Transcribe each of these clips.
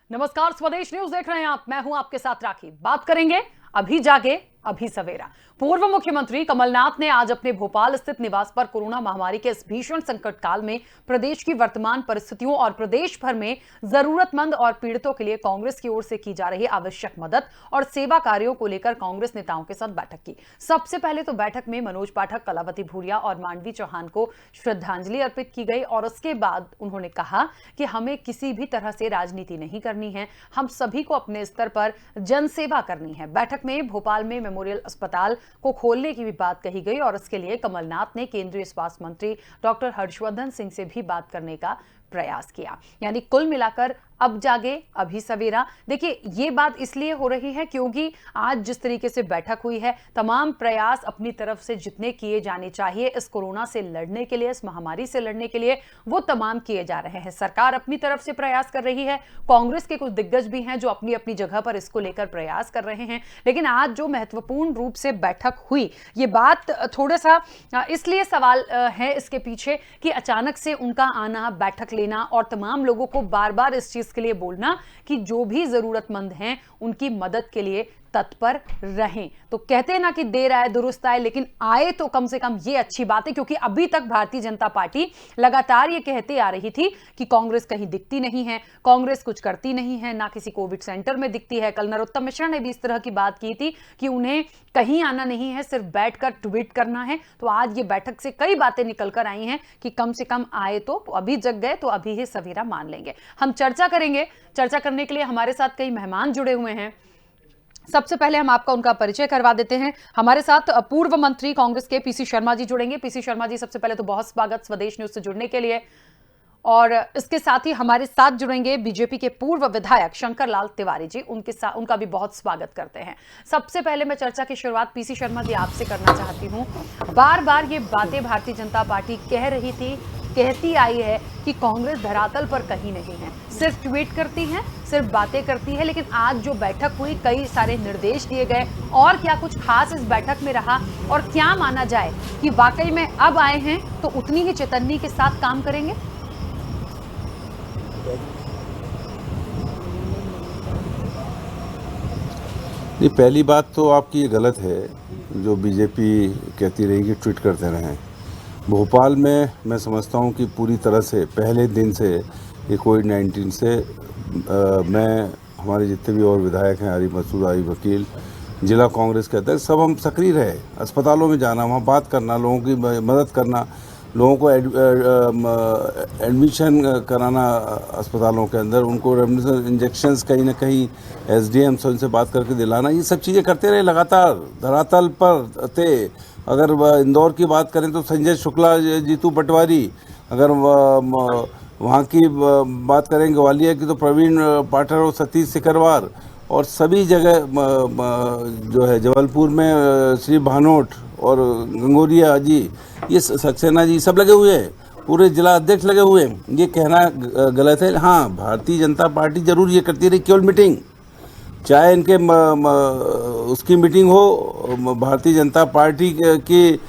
नमस्कार, स्वदेश न्यूज देख रहे हैं आप। मैं हूं आपके साथ राखी। बात करेंगे अभी जागे अभी सवेरा। पूर्व मुख्यमंत्री कमलनाथ ने आज अपने भोपाल स्थित निवास पर कोरोना महामारी के इस भीषण संकट काल में प्रदेश की वर्तमान परिस्थितियों और प्रदेश भर में जरूरतमंद और पीड़ितों के लिए कांग्रेस की ओर से की जा रही आवश्यक मदद और सेवा कार्यों को लेकर कांग्रेस नेताओं के साथ बैठक की। सबसे पहले तो बैठक में मनोज पाठक, कलावती भूरिया और मांडवी चौहान को श्रद्धांजलि अर्पित की गई और उसके बाद उन्होंने कहा कि हमें किसी भी तरह से राजनीति नहीं करनी है, हम सभी को अपने स्तर पर जनसेवा करनी है। बैठक में भोपाल में मेमोरियल अस्पताल को खोलने की भी बात कही गई और इसके लिए कमलनाथ ने केंद्रीय स्वास्थ्य मंत्री डॉक्टर हर्षवर्धन सिंह से भी बात करने का प्रयास किया। यानी कुल मिलाकर अब जागे अभी सवेरा। देखिए, ये बात इसलिए हो रही है क्योंकि आज जिस तरीके से बैठक हुई है, तमाम प्रयास अपनी तरफ से जितने किए जाने चाहिए इस कोरोना से लड़ने के लिए, इस महामारी से लड़ने के लिए, वो तमाम किए जा रहे हैं। सरकार अपनी तरफ से प्रयास कर रही है, कांग्रेस के कुछ दिग्गज भी हैं जो अपनी अपनी जगह पर इसको लेकर प्रयास कर रहे हैं। लेकिन आज जो महत्वपूर्ण रूप से बैठक हुई, ये बात थोड़ा सा इसलिए सवाल है इसके पीछे कि अचानक से उनका आना, बैठक लेना और तमाम लोगों को बार बार इस चीज के लिए बोलना कि जो भी जरूरतमंद हैं उनकी मदद के लिए तत्पर रहें। तो कहते हैं ना कि देर आए दुरुस्त आए, लेकिन आए तो कम से कम ये अच्छी बात है, क्योंकि अभी तक भारतीय जनता पार्टी लगातार ये कहते आ रही थी कि कांग्रेस कहीं दिखती नहीं है, कांग्रेस कुछ करती नहीं है, ना किसी कोविड सेंटर में दिखती है। कल नरोत्तम मिश्रा ने भी इस तरह की बात की थी कि उन्हें कहीं आना नहीं है, सिर्फ बैठकर ट्वीट करना है। तो आज ये बैठक से कई बातें निकल कर आई हैं कि कम से कम आए तो अभी जग गए तो अभी ही सवेरा मान लेंगे। हम चर्चा करेंगे। चर्चा करने के लिए हमारे साथ कई मेहमान जुड़े हुए हैं। सबसे पहले हम आपका उनका परिचय करवा देते हैं। हमारे साथ पूर्व मंत्री कांग्रेस के पीसी शर्मा जी जुड़ेंगे। पीसी शर्मा जी, सबसे पहले तो बहुत स्वागत स्वदेश न्यूज से जुड़ने के लिए। और इसके साथ ही हमारे साथ जुड़ेंगे बीजेपी के पूर्व विधायक शंकर लाल तिवारी जी, उनका भी बहुत स्वागत करते हैं। सबसे पहले मैं चर्चा की शुरुआत पीसी शर्मा जी आपसे करना चाहती हूं। बार बार ये बातें भारतीय जनता पार्टी कह रही थी, कहती आई है कि कांग्रेस धरातल पर कहीं नहीं है, सिर्फ ट्वीट करती है, सिर्फ बातें करती है। लेकिन आज जो बैठक हुई, कई सारे निर्देश दिए गए, और क्या कुछ खास इस बैठक में रहा और क्या माना जाए कि वाकई में अब आए हैं तो उतनी ही चेतन्नी के साथ काम करेंगे? नहीं, पहली बात तो आपकी ये गलत है जो बीजेपी कहती रही कि ट्वीट करते रहें। भोपाल में मैं समझता हूँ कि पूरी तरह से पहले दिन से ये कोविड-19 से मैं, हमारे जितने भी और विधायक हैं, आरिफ मसूद, आरिफ वकील, जिला कांग्रेस के अध्यक्ष, सब हम सक्रिय रहे। अस्पतालों में जाना, वहाँ बात करना, लोगों की मदद करना, लोगों को एडमिशन कराना अस्पतालों के अंदर, उनको रेमडेसिविर इंजेक्शंस कहीं ना कहीं एसडीएम से उनसे बात करके दिलाना, ये सब चीज़ें करते रहे लगातार, धरातल पर थे। अगर इंदौर की बात करें तो संजय शुक्ला, जीतू पटवारी, अगर वहाँ की बात करें ग्वालियर की तो प्रवीण पाठक और सतीश सिकरवार, और सभी जगह जो है जबलपुर में श्री भानोट और गंगोरिया जी, ये सक्सेना जी, सब लगे हुए हैं, पूरे जिला अध्यक्ष लगे हुए हैं। ये कहना गलत है। हाँ, भारतीय जनता पार्टी जरूर ये करती रही, केवल मीटिंग, चाहे इनके उसकी मीटिंग हो, भारतीय जनता पार्टी की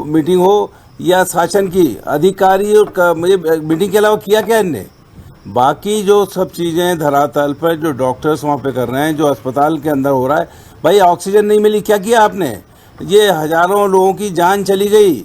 मीटिंग हो या शासन की, अधिकारी मीटिंग के अलावा किया क्या इनने? बाकी जो सब चीज़ें धरातल पर जो डॉक्टर्स वहाँ पे कर रहे हैं, जो अस्पताल के अंदर हो रहा है, भाई ऑक्सीजन नहीं मिली, क्या किया आपने? ये हज़ारों लोगों की जान चली गई।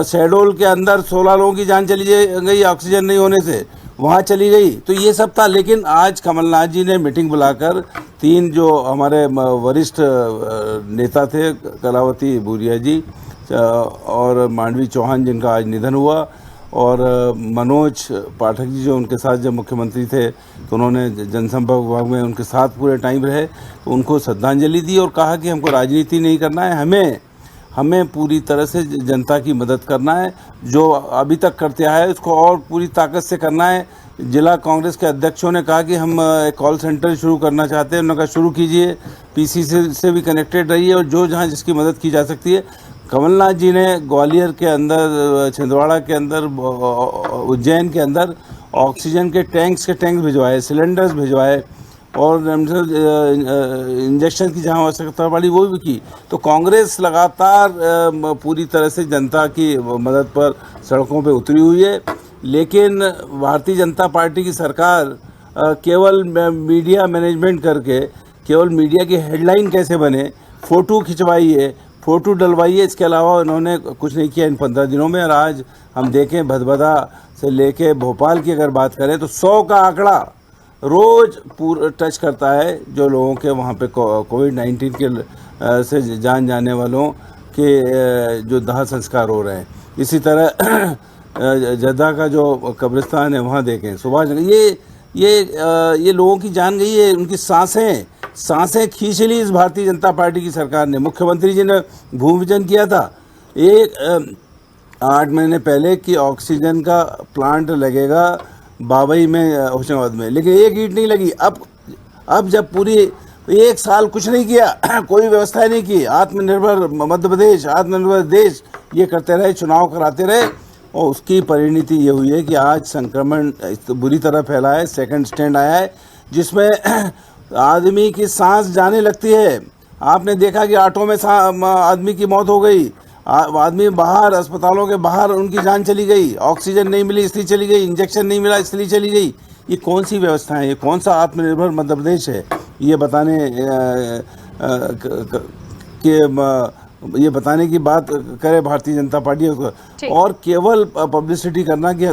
शहडोल के अंदर 16 लोगों की जान चली गई ऑक्सीजन नहीं होने से, वहाँ चली गई। तो ये सब था। लेकिन आज कमलनाथ जी ने मीटिंग बुलाकर 3 जो हमारे वरिष्ठ नेता थे, कलावती भूरिया जी और मांडवी चौहान जिनका आज निधन हुआ, और मनोज पाठक जी जो उनके साथ जब मुख्यमंत्री थे तो उन्होंने जनसंपर्क विभाग में उनके साथ पूरे टाइम रहे, तो उनको श्रद्धांजलि दी और कहा कि हमको राजनीति नहीं करना है, हमें पूरी तरह से जनता की मदद करना है, जो अभी तक करते आए है उसको और पूरी ताकत से करना है। जिला कांग्रेस के अध्यक्षों ने कहा कि हम एक कॉल सेंटर शुरू करना चाहते हैं, उन्होंने कहा शुरू कीजिए, पीसी से भी कनेक्टेड रहिए और जो जहाँ जिसकी मदद की जा सकती है। कमलनाथ जी ने ग्वालियर के अंदर, छिंदवाड़ा के अंदर, उज्जैन के अंदर ऑक्सीजन के टैंक्स भिजवाए, सिलेंडर्स भिजवाए, और इंजेक्शन की जहाँ आवश्यकता पड़ी वो भी की। तो कांग्रेस लगातार पूरी तरह से जनता की मदद पर सड़कों पे उतरी हुई है। लेकिन भारतीय जनता पार्टी की सरकार केवल मीडिया मैनेजमेंट करके केवल मीडिया की हेडलाइन कैसे बने, फ़ोटो खिंचवाइए, फ़ोटो डलवाइए, इसके अलावा उन्होंने कुछ नहीं किया इन 15 दिनों में। और आज हम देखें भदभदा से लेके भोपाल की अगर बात करें तो 100 का आंकड़ा रोज़ पूरा टच करता है, जो लोगों के वहाँ पे कोविड-19 के से जान जाने वालों के जो दाह संस्कार हो रहे हैं। इसी तरह जद्दा का जो कब्रिस्तान है वहाँ देखें, सुभाष नगर, ये लोगों की जान गई है, उनकी सांसें खींच ली इस भारतीय जनता पार्टी की सरकार ने। मुख्यमंत्री जी ने भूमि पूजन किया था 8 महीने पहले कि ऑक्सीजन का प्लांट लगेगा बाबई में, होशंगाबाद में, लेकिन एक ईंट नहीं लगी। अब जब पूरी 1 साल कुछ नहीं किया, कोई व्यवस्था नहीं की, आत्मनिर्भर मध्य प्रदेश, आत्मनिर्भर देश ये करते रहे, चुनाव कराते रहे, और उसकी परिणति ये हुई है कि आज संक्रमण बुरी तरह फैला है। सेकंड स्टैंड आया है जिसमें आदमी की सांस जाने लगती है। आपने देखा कि ऑटो में आदमी की मौत हो गई, आदमी बाहर, अस्पतालों के बाहर उनकी जान चली गई, ऑक्सीजन नहीं मिली इसलिए चली गई, इंजेक्शन नहीं मिला इसलिए चली गई। ये कौन सी व्यवस्था है, ये कौन सा आत्मनिर्भर मध्य प्रदेश है? ये बताने की बात करे भारतीय जनता पार्टी उसको, और केवल पब्लिसिटी करना कि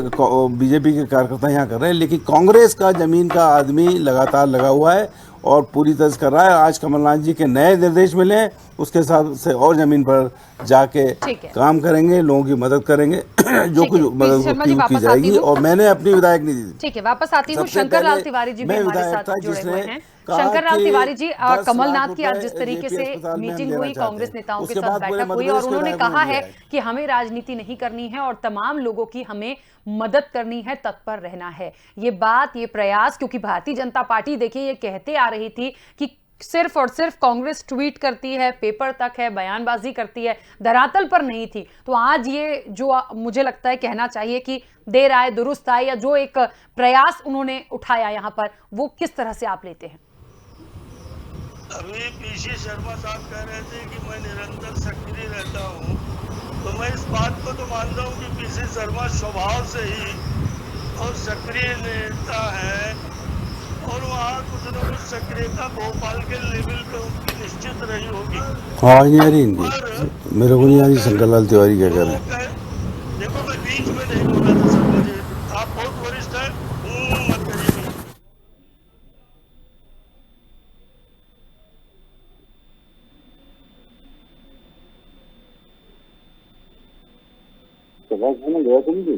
बीजेपी के कार्यकर्ता यहाँ कर रहे हैं, लेकिन कांग्रेस का जमीन का आदमी लगातार लगा हुआ है और पूरी तरह कर रहा है। आज कमलनाथ जी के नए निर्देश मिले हैं, उसके हिसाब से और जमीन पर जाके काम करेंगे, लोगों की मदद करेंगे जो कुछ मदद की जाएगी। और मैंने अपनी विधायक नहीं दी। ठीक है, वापस आती हूँ। शंकर लाल तिवारी जी भी हमारे साथ जुड़े हुए हैं। शंकर लाल तिवारी जी, कमलनाथ की आज जिस तरीके से मीटिंग हुई, कांग्रेस नेताओं के साथ बैठक हुई, और उन्होंने कहा है कि हमें राजनीति नहीं करनी है और तमाम लोगों की हमें मदद करनी है, तत्पर रहना है। ये बात, ये प्रयास, क्योंकि भारतीय जनता पार्टी देखिए ये कहते आ रही थी कि सिर्फ और सिर्फ कांग्रेस ट्वीट करती है, पेपर तक है, बयानबाजी करती है, धरातल पर नहीं थी। तो आज ये जो मुझे लगता है कहना चाहिए कि देर आए दुरुस्त आए, या जो एक प्रयास उन्होंने उठाया यहाँ पर, वो किस तरह से आप लेते हैं? अभी पीसी शर्मा साहब कह रहे थे कि मैं निरंतर सक्रिय रहता हूँ, तो मैं इस बात को तो मानता हूँ कि पीसी शर्मा स्वभाव से ही और सक्रिय नेता है, और वहाँ कुछ न कुछ सक्रियता भोपाल के लेवल पे उनकी निश्चित रही होगी। हाँ, नहीं आ रही इनकी, मेरे को नहीं आ रही। शंकर लाल तिवारी क्या कह रहे हैं? देखो, मैं बीच में नहीं बोला था शर्मा जी, आप बहुत वरिष्ठ है, मत करिए। गया तुम भी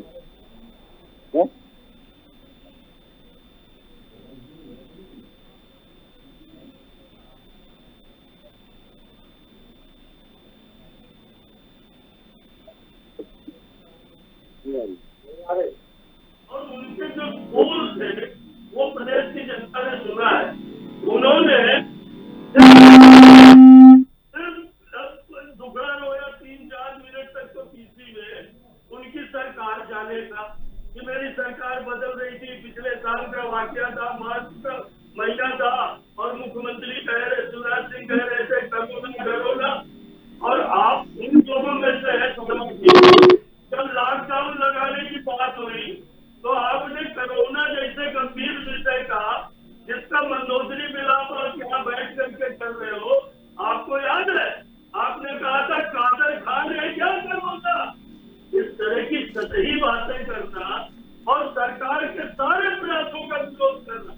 और उनके जो बोल थे वो प्रदेश की जनता ने सुना है। उन्होंने दुखड़ा रोया 3-4 मिनट तक तो पीसी में उनकी सरकार जाने का कि मेरी सरकार बदल रही थी। पिछले साल का वाकया था, मार्च महीना था, और मुख्यमंत्री कह रहे, शिवराज सिंह कह रहे थे करोना, और आप उन लोगों में से है। जब लॉकडाउन लगाने की बात हुई तो आपने कोरोना जैसे गंभीर विषय का, जिसका मंदोदरी मिलाप आप यहाँ बैठ करके कर रहे हो, आपको याद है आपने कहा था कादर खान है क्या कोरोना? इस तरह की सतही बातें करना और सरकार के सारे प्रयासों का विरोध करना।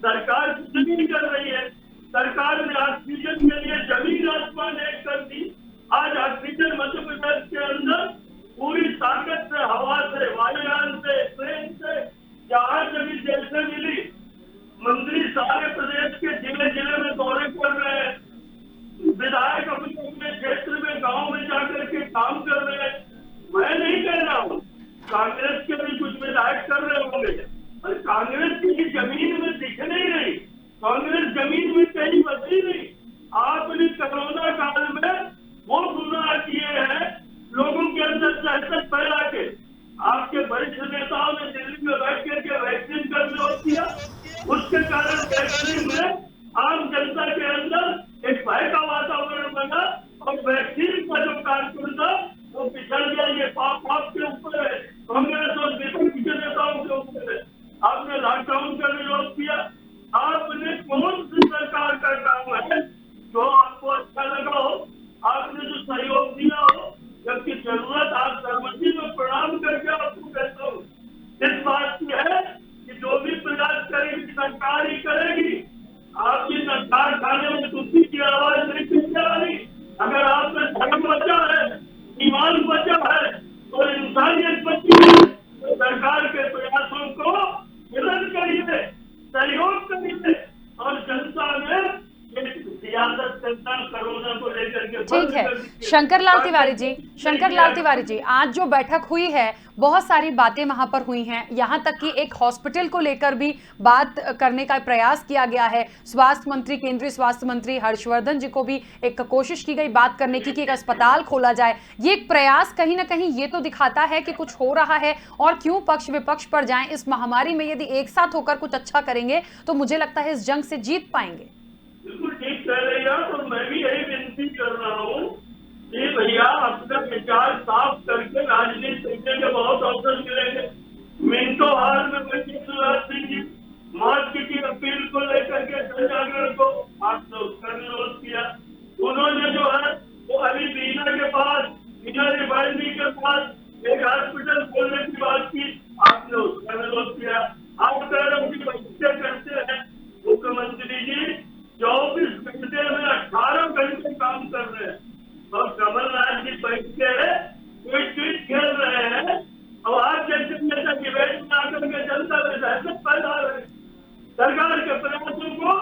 सरकार कुछ नहीं कर रही है। सरकार ने ऑक्सीजन के लिए जमीन आसमान एक कर दी। आज ऑक्सीजन मध्य प्रदेश के अंदर पूरी ताकत से, हवा से, वायुयान से, ट्रेन से, जहाज भी जैसे मिली, मंत्री सारे प्रदेश के जिले जिले में दौरे कर रहे हैं। विधायक अपने अपने क्षेत्र में, गांव में जाकर के काम कर रहे हैं। मैं नहीं कह रहा हूँ, कांग्रेस के भी कुछ विधायक कर रहे होंगे, और कांग्रेस की जमीन में दिख नहीं रही। कांग्रेस जमीन में कहीं बदली नहीं। आपने कोरोना काल में वो गुनाह किए हैं, लोगों के अंदर दहशत फैला के। आपके वरिष्ठ नेताओं ने दिल्ली में बैठ करके वैक्सीन का विरोध किया, उसके कारण वैक्सीन में आम जनता के अंदर एक भय का वातावरण बना, और वैक्सीन का जो कार्यक्रम था वो पिछड़ गया। ये पाप के ऊपर है, कांग्रेस और विपक्ष के नेताओं के ऊपर है। आपने लॉकडाउन का सरकार ही करेगी। आपकी सरकार खाने में तुलसी की आवाज नहीं सुनने वाली। अगर आप में धर्म बचा है, ईमान बचा है और इंसानियत बची है तो सरकार के प्रयासों को विरोध करिए, सहयोग करिए और जनता में सियासत करना कोरोना को लेकर के ठीक है। शंकर लाल तिवारी जी, आज जो बैठक हुई है बहुत सारी बातें वहां पर हुई हैं, यहाँ तक कि एक हॉस्पिटल को लेकर भी बात करने का प्रयास किया गया है। स्वास्थ्य मंत्री, केंद्रीय स्वास्थ्य मंत्री हर्षवर्धन जी को भी एक कोशिश की गई बात करने की कि एक अस्पताल खोला जाए। ये एक प्रयास कहीं ना कहीं ये तो दिखाता है कि कुछ हो रहा है, और क्यों पक्ष विपक्ष पर जाएं। इस महामारी में यदि एक साथ होकर कुछ अच्छा करेंगे तो मुझे लगता है इस जंग से जीत पाएंगे। बिल्कुल ठीक कह रही है। तो मैं भी यही विनती कर रहा हूँ कि भैया अपना विचार साफ करके राजनीति करने के बहुत अवसर मिलेंगे। मिनटों हाल में शिवराज सिंह जी मास्क की अपील को लेकर के जन जागरण को आपने उसका विरोध किया। उन्होंने जो है वो अभी बीना के पास, बीना रिफाइनरी के पास एक हॉस्पिटल खोलने की बात की, आपने उसका विरोध किया। आप कह रहे हो कि बच्चे करते हैं। मुख्यमंत्री जी 24 घंटे में 18 घंटे काम कर रहे हैं और कमलनाथ जी बैठ के कोई ट्वीट खेल रहे हैं और आज जैसे नेता डिबेट में आकर के जनता में दहशत फैला रहे हैं। सरकार के प्रयासों को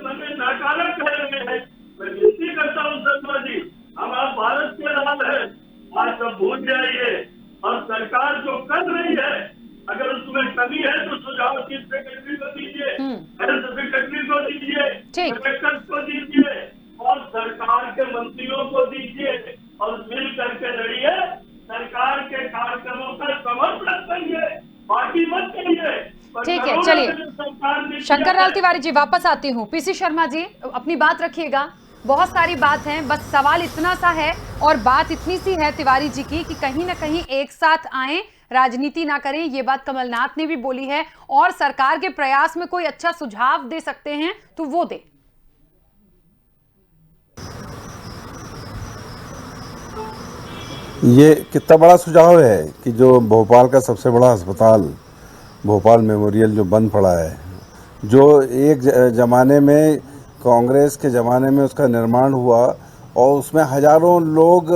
मैंने नाकारा कह रहे हैं। मैं विनती करता हूँ शर्मा जी, हम आप भारत के लाल है, आज सब भूल जाइए और सरकार जो कर रही है अगर उसमें कमी है तो सुझाव चीफ सेक्रेटरी को दीजिए, हेल्थ सेक्रेटरी को दीजिए, कलेक्टर को दीजिए और सरकार के मंत्रियों को दीजिए और मिल करके लड़िए। सरकार के कार्यक्रमों का समर्थन करिए, पार्टी मत करिए। ठीक है, चलिए शंकर लाल तिवारी जी वापस आती हूँ। पीसी शर्मा जी अपनी बात रखिएगा। बहुत सारी बात है, बस सवाल इतना सा है और बात इतनी सी है तिवारी जी की कि कहीं ना कहीं एक साथ आए, राजनीति ना करें। ये बात कमलनाथ ने भी बोली है और सरकार के प्रयास में कोई अच्छा सुझाव दे सकते हैं तो वो दे। ये कितना बड़ा सुझाव है कि जो भोपाल का सबसे बड़ा अस्पताल भोपाल मेमोरियल जो बंद पड़ा है, जो एक ज़माने में कांग्रेस के ज़माने में उसका निर्माण हुआ और उसमें हज़ारों लोग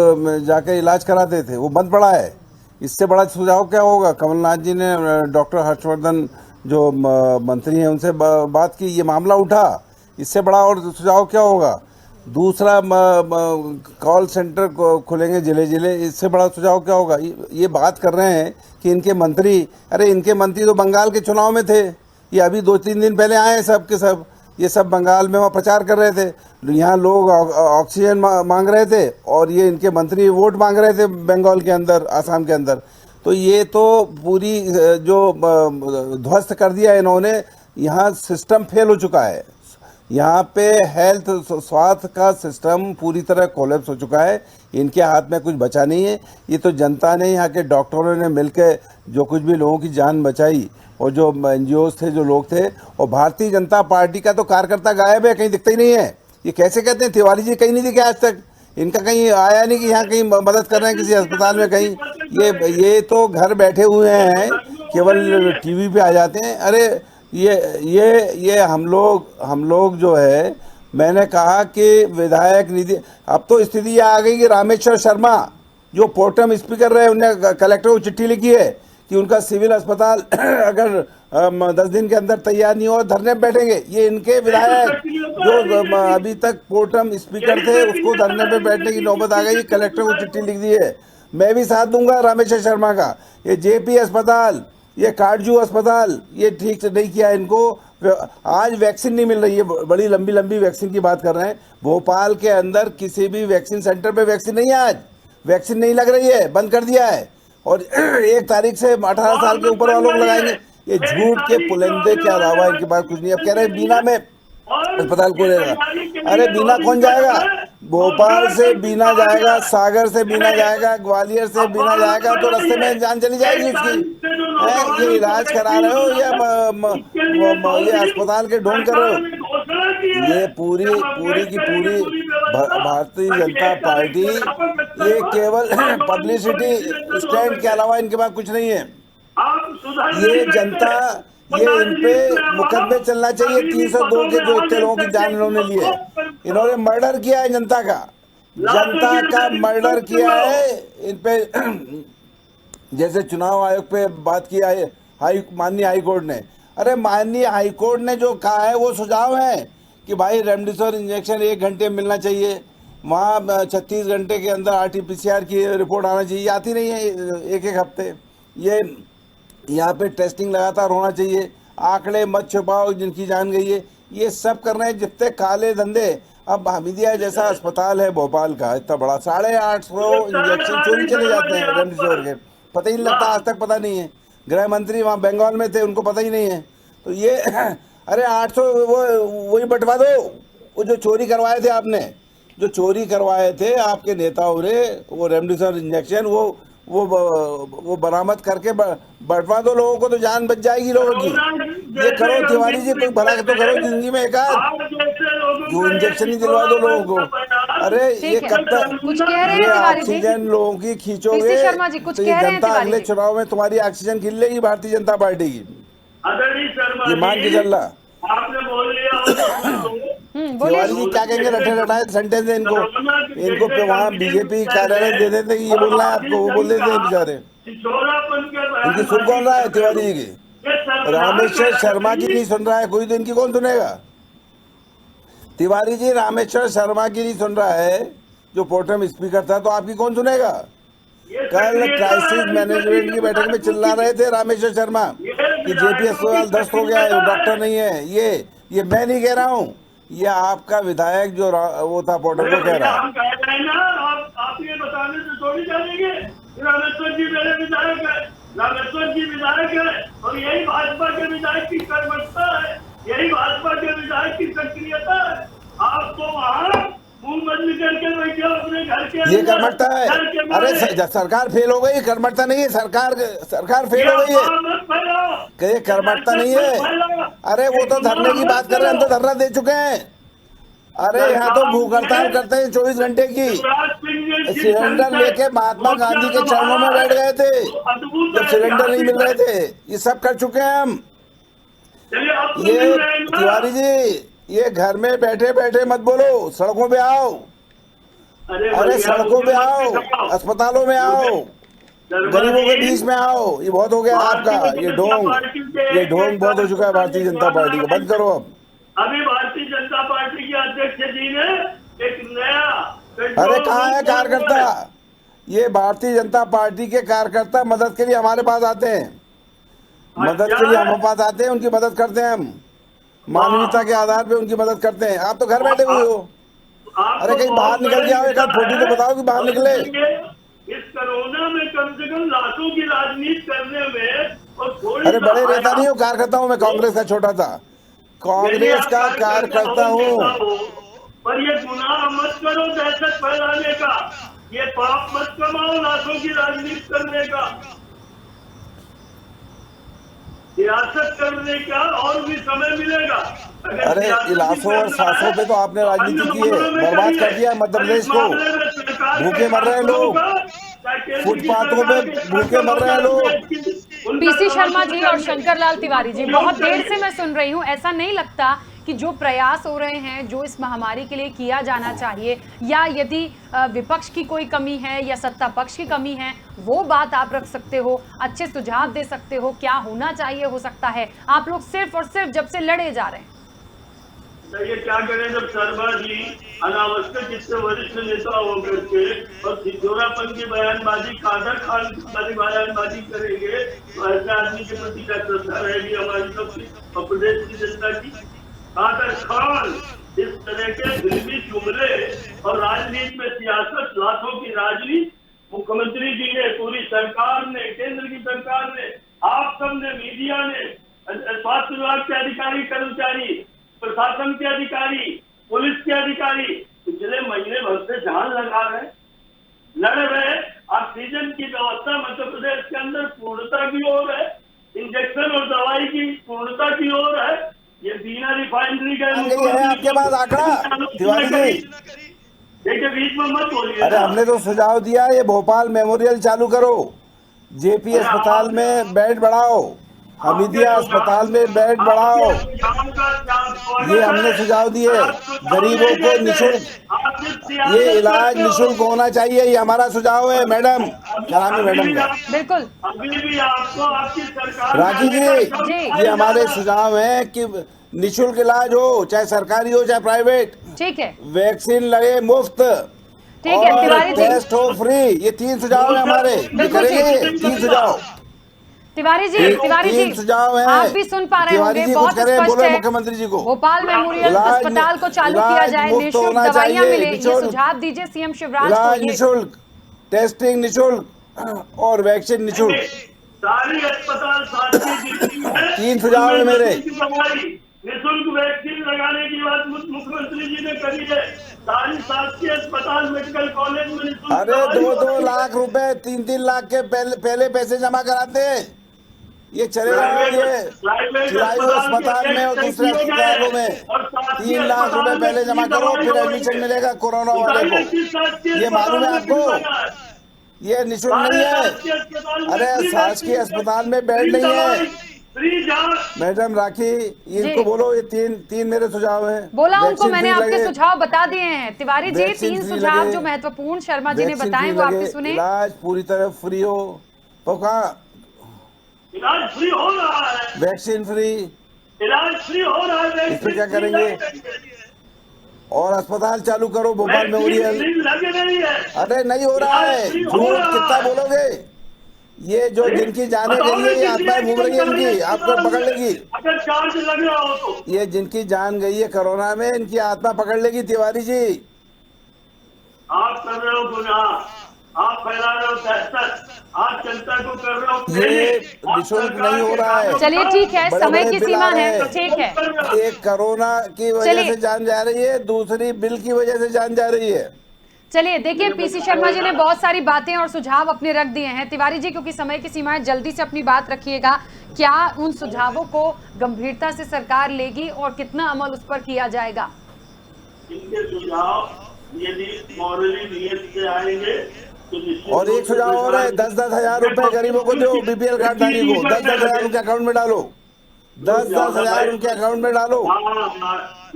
जाके इलाज कराते थे, वो बंद पड़ा है। इससे बड़ा सुझाव क्या होगा? कमलनाथ जी ने डॉक्टर हर्षवर्धन जो मंत्री हैं उनसे बात की, ये मामला उठा, इससे बड़ा और सुझाव क्या होगा? दूसरा कॉल सेंटर खुलेंगे जिले जिले, इससे बड़ा सुझाव क्या होगा? ये बात कर रहे हैं कि इनके मंत्री, अरे इनके मंत्री तो बंगाल के चुनाव में थे, ये अभी 2-3 दिन पहले आए हैं सब के सब, ये सब बंगाल में वहाँ प्रचार कर रहे थे। यहाँ लोग ऑक्सीजन मांग रहे थे और ये इनके मंत्री वोट मांग रहे थे बंगाल के अंदर, आसाम के अंदर। तो ये तो पूरी जो ध्वस्त कर दिया इन्होंने, यहाँ सिस्टम फेल हो चुका है। यहाँ पे हेल्थ स्वास्थ्य का सिस्टम पूरी तरह कोलैप्स हो चुका है, इनके हाथ में कुछ बचा नहीं है। ये तो जनता ने, यहाँ के डॉक्टरों ने मिलकर जो कुछ भी लोगों की जान बचाई और जो NGOs थे, जो लोग थे, और भारतीय जनता पार्टी का तो कार्यकर्ता गायब है, कहीं दिखता ही नहीं है। ये कैसे कहते हैं? तिवारी जी कहीं नहीं दिखे आज तक, इनका कहीं आया नहीं कि यहाँ कहीं मदद कर रहे हैं किसी अस्पताल में कहीं। ये तो घर बैठे हुए हैं, केवल टीवी पे आ जाते हैं। अरे ये हम लोग जो है, मैंने कहा कि विधायक निधि, अब तो स्थिति ये आ गई कि रामेश्वर शर्मा जो प्रोटेम स्पीकर रहे, उन्हें कलेक्टर को चिट्ठी लिखी है कि उनका सिविल अस्पताल अगर 10 दिन के अंदर तैयार नहीं हो धरने पे बैठेंगे। ये इनके विधायक जो अभी तक प्रोटेम स्पीकर थे उसको धरने पे बैठने की नौबत आ गई, कलेक्टर को चिट्ठी लिख दी है। मैं भी साथ दूंगा रामेश्वर शर्मा का। ये JP अस्पताल, ये काटजू अस्पताल, ये ठीक से नहीं किया इनको। आज वैक्सीन नहीं मिल रही है, बड़ी लंबी वैक्सीन की बात कर रहे हैं। भोपाल के अंदर किसी भी वैक्सीन सेंटर पे वैक्सीन नहीं है, आज वैक्सीन नहीं लग रही है, बंद कर दिया है। और 1 तारीख से 18 साल के ऊपर वाले लोग लगाएंगे। ये झूठ के पुलिंदे के अलावा इनके पास कुछ नहीं। अब कह रहे हैं बीना में अस्पताल खोलेगा। अरे बीना कौन जाएगा? भोपाल से बीना जाएगा, सागर से बीना जाएगा, ग्वालियर से बीना जाएगा, तो रास्ते में जान चली जाएगी उसकी। ये इलाज करा रहे हो या ये अस्पताल के ढोंग कर रहे हो? ये पूरी की पूरी भारतीय जनता पार्टी, ये केवल पब्लिसिटी स्टैंड के अलावा इनके पास कुछ नहीं है। ये इन पे मुकदमे चलना चाहिए 302 के, जो इतने लोगों की जान इन्होंने ली है। इन्होंने मर्डर किया है जनता का मर्डर किया है इन पे। जैसे चुनाव आयोग पे बात किया है माननीय हाई कोर्ट ने, अरे माननीय हाई कोर्ट ने जो कहा है वो सुझाव है कि भाई रेमडेसिविर इंजेक्शन 1 घंटे में मिलना चाहिए, वहाँ 36 घंटे के अंदर RT-PCR की रिपोर्ट आना चाहिए, आती नहीं है एक हफ्ते। ये यहाँ पे टेस्टिंग लगातार होना चाहिए, आंकड़े मत छुपाओ जिनकी जान गई है, ये सब कर रहे हैं जितने काले धंधे। अब हमीदिया जैसा अस्पताल है भोपाल का इतना बड़ा, 850 इंजेक्शन चोरी चले जाते हैं रेमडेसिविर के, पता ही नहीं लगता, आज तक पता नहीं है। गृह मंत्री वहाँ बंगाल में थे, उनको पता ही नहीं है। तो ये अरे 800 वही बंटवा दो, वो जो चोरी करवाए थे आपने, जो चोरी करवाए थे आपके नेताओं ने, वो रेमडेसिविर इंजेक्शन वो बरामद करके बंटवा दो लोगों को, तो जान बच जाएगी लोगों की। ये करो तिवारी जी, कोई भला तो करो जिंदगी में, एक आध जो इंजेक्शन ही दिलवा दो लोगों को। अरे ये कब तक कुछ कह रहे हैं ये तिवारी जी? ऑक्सीजन लोगों की खींचोगे पीसी शर्मा जी कुछ तो कह ये रहे हैं जनता तिवारी अगले जी? चुनाव में तुम्हारी ऑक्सीजन गिन लेगी भारतीय जनता पार्टी की, आदरणीय शर्मा ये मान के जी, चल रहा। आपने बोल लिया हो तो बोलिए। तिवारी जी क्या कहेंगे, रटे रटाए सेंटेंस है इनको पे वहाँ बीजेपी कार्यालय दे देते कि ये बोलना है आपको, वो बोल देते हैं बेचारे। इनकी सुन कौन रहा है तिवारी जी की? रामेश्वर शर्मा की नहीं सुन रहा है कोई, तो इनकी कौन सुनेगा? तिवारी जी रामेश्वर शर्मा की नहीं सुन रहा है जो प्रोटेम स्पीकर था, तो आपकी कौन सुनेगा? कल क्राइसिस मैनेजमेंट की बैठक में चिल्ला रहे थे रामेश्वर शर्मा कि JP अस्पताल ध्वस्त हो गया है, वो डॉक्टर नहीं है। ये मैं नहीं कह रहा हूँ, ये आपका विधायक जो वो था पोर्टल को कह रहा है। हम कह रहे हैं ना, आप ये बताने से थोड़ी जानेंगे। रामेश्वर जी मेरे विधायक है, रामेश्वर जी विधायक है, और यही भाजपा के विधायक की कर्मठता है, यही भाजपा के विधायक की सक्रियता है। आप तो वहाँ मुंह बंद करके बैठे हो अपने घर के, ये कर्मठता है? अरे सरकार फेल हो गई, कर्मठता नहीं है, सरकार फेल हो गई है, ये कर्मठता नहीं है। अरे वो तो धरने की बात कर रहे हैं, हम तो धरना दे चुके हैं। अरे यहाँ तो भूख हड़ताल करते हैं 24 घंटे की, सिलेंडर लेके महात्मा गांधी के चरणों में बैठ गए थे जब सिलेंडर नहीं मिल रहे थे, ये सब कर चुके हैं हम। ये तिवारी जी, ये घर में बैठे बैठे मत बोलो, सड़कों पे आओ, अरे सड़कों पे आओ, अस्पतालों में आओ, गरीबों के बीच में आओ। ये बहुत हो गया आपका, ये ढोंग बहुत हो चुका है भारतीय जनता पार्टी का, बंद करो अब। अभी भारतीय जनता पार्टी के अध्यक्ष जी ने एक नया, अरे कहाँ है कार्यकर्ता? ये भारतीय जनता पार्टी के कार्यकर्ता मदद के लिए हमारे पास आते हैं, मदद के लिए हमारे पास आते हैं, उनकी मदद करते हैं हम, मानवीयता के आधार पे उनकी मदद करते हैं। आप तो घर बैठे हुए हो, अरे कहीं बाहर निकल के आओ, एक आध फोटो तो बताओ कि बाहर निकले। इस कोरोना में कम से कम लाखों की राजनीति करने में, और अरे बड़े नेता नहीं हो, कार्यकर्ता हूँ मैं, कांग्रेस का छोटा था, कांग्रेस का कार्यकर्ता हूँ। पर ये गुनाह मत करो दहशत फैलाने का, ये पाप मत कमाओ लाखों की राजनीति करने का, सियासत करने का और भी समय मिलेगा। अरे इलाकों और सांसों पे तो आपने राजनीति की है, बर्बाद कर दिया मध्य प्रदेश को, भूखे मर रहे हैं लोग, फुटपाथों पे भूखे मर रहे हैं लोग। पीसी शर्मा जी और शंकर लाल तिवारी जी, बहुत देर से मैं सुन रही हूँ, ऐसा नहीं लगता कि जो प्रयास हो रहे हैं, जो इस महामारी के लिए किया जाना चाहिए, या यदि विपक्ष की कोई कमी है या सत्ता पक्ष की कमी है, वो बात आप रख सकते हो, अच्छे सुझाव दे सकते हो, क्या होना चाहिए हो सकता है, आप लोग सिर्फ और सिर्फ जब से लड़े जा रहे हैं। ये क्या करें, जब शर्मा जी अनावश्यक इससे वरिष्ठ नेता होकर के और सिद्धोरापन की बयानबाजी, खादर खान वाली बयानबाजी करेंगे, तो ऐसे आदमी के प्रति क्या श्रद्धा रहेगी हमारी सबकी और प्रदेश की जनता की? खादर खान इस तरह के फिल्मी जुमले और राजनीति में सियासत, लाखों की राजनीति मुख्यमंत्री जी ने, पूरी सरकार ने, केंद्र की सरकार ने, आप सबने, मीडिया ने, स्वास्थ्य विभाग के अधिकारी कर्मचारी, प्रशासन के अधिकारी, पुलिस के अधिकारी पिछले महीने भर से जान लगा रहे, लड़ रहे। ऑक्सीजन की व्यवस्था मध्य प्रदेश के अंदर पूर्णता की ओर है, इंजेक्शन और दवाई की पूर्णता की ओर है। ये बिना रिफाइनरी का आपके पास आंकड़ा तिवारी जी, देखिए बीच में मत बोलिए। अरे हमने तो सुझाव दिया, ये भोपाल मेमोरियल चालू करो, JP अस्पताल में बेड बढ़ाओ, हमीदिया अस्पताल में बेड बढ़ाओ, ये हमने सुझाव दिए। गरीबों को निःशुल्क ये इलाज निःशुल्क होना चाहिए, ये हमारा सुझाव है। मैडम करामी मैडम का बिल्कुल अभी भी आपको आपकी सरकार राखी जी, ये हमारे सुझाव हैं कि निःशुल्क इलाज हो, चाहे सरकारी हो चाहे प्राइवेट। ठीक है, वैक्सीन लगे मुफ्त, ठीक है और तिवारी जी। टेस्ट हो फ्री। ये 3 सुझाव है हमारे, ये बिल्कुल करेंगे ठीक। 3 सुझाव। तिवारी जी, तिवारी तीन जी, सुझाव हैं। आप भी सुन पा रहे तिवारी होंगे, जी बहुत कुछ करें, स्पष्ट बोले है। मुख्यमंत्री जी को भोपाल मेमोरियल इलाज अस्पताल को चालू इलाज किया जाए, मुफ्त निःशुल्क होना दवाइयां चाहिए, मिले, ये निःशुल्क। सुझाव दीजिए सीएम शिवराज इलाज को। ये निःशुल्क, टेस्टिंग निःशुल्क और वैक्सीन निःशुल्क। सारी अस्पताल साथ 3 सुझाव है मेरे। निःशुल्क वैक्सीन लगाने की बात मुख्यमंत्री जी ने करी है। सारी शासकीय अस्पताल मेडिकल कॉलेज में निःशुल्क अरे दवाई 2-2 लाख रुपए 3-3 लाख के पहले पैसे जमा कराते हैं। ये चलेगा, ये चिरायू अस्पताल में और दूसरे अस्पतालों में 3 लाख रुपए पहले जमा करो, फिर एडमिशन मिलेगा कोरोना वाले को। ये मालूम है आपको? ये निःशुल्क नहीं है। अरे शासकीय अस्पताल में बेड नहीं है। मैडम राखी, इनको बोलो ये तीन मेरे सुझाव हैं। बोला उनको, वैक्सीन मैंने फ्री आपके लगे, सुझाव बता दिए हैं तिवारी जी। वैक्सीन 3 फ्री सुझाव लगे, जो महत्वपूर्ण शर्मा जी ने वैक्सीन बताए फ्री वो आपने लगे, सुने। इलाज पूरी तरह फ्री हो। पका इलाज फ्री हो रहा है, वैक्सीन फ्री, इलाज फ्री हो रहा है। इस पे क्या करेंगे? और अस्पताल चालू करो भोपाल मेमोरियल। लगे नहीं है। अरे नहीं हो रहा है, झूठ कितना बोलोगे? ये जो जिनकी जाने गई है, ये आत्माएं घूम रही है इनकी, आपको पकड़ लेगी। अगर चार्ज लग रहा हो तो ये जिनकी जान गई है कोरोना में, इनकी आत्मा पकड़ लेगी। तिवारी जी, आप कर रहे हो गुनाह, आप फैला रहे हो दहशत, आप जनता को कर रहे हो ये निःशुल्क नहीं हो रहा है। चलिए ठीक है, बड़े समय बड़े की बिल सीमा आ रहे है, हैं। ठीक है। एक कोरोना की वजह चलिए। से जान जा रही है, दूसरी बिल की वजह से जान जा रही है। चलिए देखिए, पीसी शर्मा जी ने बहुत सारी बातें और सुझाव अपने रख दिए हैं। तिवारी जी, क्योंकि समय की सीमा है, जल्दी से अपनी बात रखिएगा। क्या उन सुझावों को गंभीरता से सरकार लेगी और कितना अमल उस पर किया जाएगा? इनके सुझाव यदि मॉरली नियत से आएंगे तो और एक सुझाव और है, 10-10 हजार रुपए गरीबों को दो, बीपीएल कार्डधारी को 10-10 हजार उनके अकाउंट में डालो। 10-10 हजार उनके अकाउंट में डालो।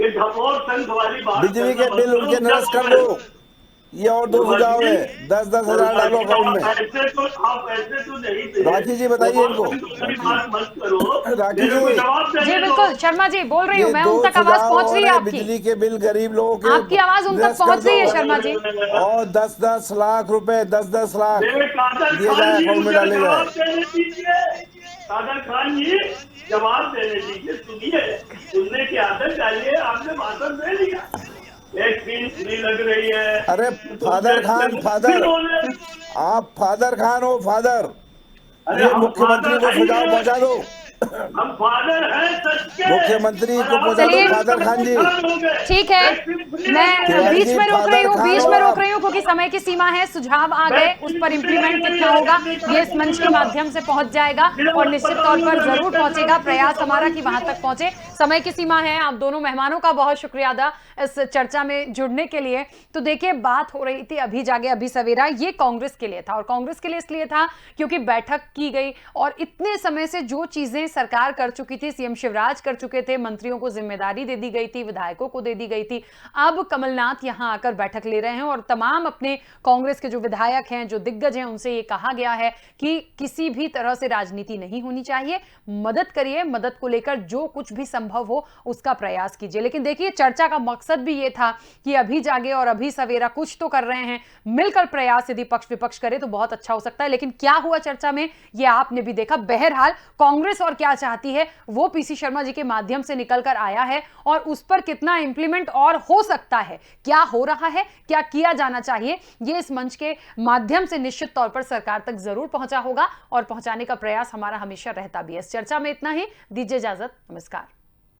ये ढकोर संघ वाली बात, बिजली के बिल उनके निरस्त कर दो। ये और 2 सुझाव है, 10-10 हजार डालो अकाउंट में। ऐसे तो नहीं। राखी जी बताइए इनको। मत करो राखी जी, जी बिल्कुल शर्मा जी, बोल रही हूँ मैं, ये उन 2 तक आवाज सुझाव पहुंच रही है और आपकी। बिजली के बिल गरीब लोगों के आपकी आवाज उन तक निरस्त कर पहुंच रही है दो। शर्मा जी। और 10-10 लाख रुपए 10-10 लाख कादर दिए खान जाए, जी अकाउंट में मुझे डाले जवाब जाए। देने दीजिए। कादर खान जी जवाब देने दीजिए, सुनिए, सुनने की आदत डालिए। आपने भाषण दे दिया, एक दिन फ्री लग रही है। अरे फादर खान, फादर, आप फादर खान हो, फादर। ये मुख्यमंत्री को सुझाव पहुंचा दो। हम फादर हैं सच के। मुख्यमंत्री को पहुंचा चलिए। दो, फादर खान जी। ठीक है, मैं तिवारी बीच जी, में रोक रही हूँ, फादर बीच खान में हो रोक आप। रही हूँ क्योंकि समय की सीमा है। सुझाव आ गए, उस पर इम्प्लीमेंट कितना होगा ये इस मंच के माध्यम से पहुंच जाएगा और निश्चित तौर पर जरूर पहुंचेगा। प्रयास हमारा कि वहां तक पहुंचे। समय की सीमा है। आप दोनों मेहमानों का बहुत शुक्रिया अदा इस चर्चा में जुड़ने के लिए। तो देखिए, बात हो रही थी अभी जागे अभी सवेरा, ये कांग्रेस के लिए था, और कांग्रेस के लिए इसलिए था क्योंकि बैठक की गई और इतने समय से जो चीजें सरकार कर चुकी थी, सीएम शिवराज कर चुके थे, मंत्रियों को जिम्मेदारी दे दी गई थी, विधायकों को दे दी गई थी। अब कमलनाथ यहां आकर बैठक ले रहे हैं और तमाम अपने कांग्रेस के जो विधायक हैं, जो दिग्गज हैं, उनसे ये कहा गया है कि किसी भी तरह से राजनीति नहीं होनी चाहिए, मदद करिए, मदद को लेकर जो कुछ भी संभव हो उसका प्रयास कीजिए। लेकिन देखिए, चर्चा का मकसद भी ये था कि अभी जागे और अभी सवेरा कुछ तो कर रहे हैं, मिलकर प्रयास यदि पक्ष विपक्ष करे तो बहुत अच्छा हो सकता है। लेकिन क्या हुआ चर्चा में ये आपने भी देखा। बहरहाल कांग्रेस और क्या चाहती है वो पीसी शर्मा जी के माध्यम से निकलकर आया है और उस पर कितना इंप्लीमेंट और हो सकता है, क्या हो रहा है, क्या किया जाना चाहिए, ये इस मंच के माध्यम से निश्चित तौर पर सरकार तक जरूर पहुंचा होगा और पहुंचाने का प्रयास हमारा हमेशा रहता भी है। इस चर्चा में इतना ही, दीजिए इजाजत, नमस्कार।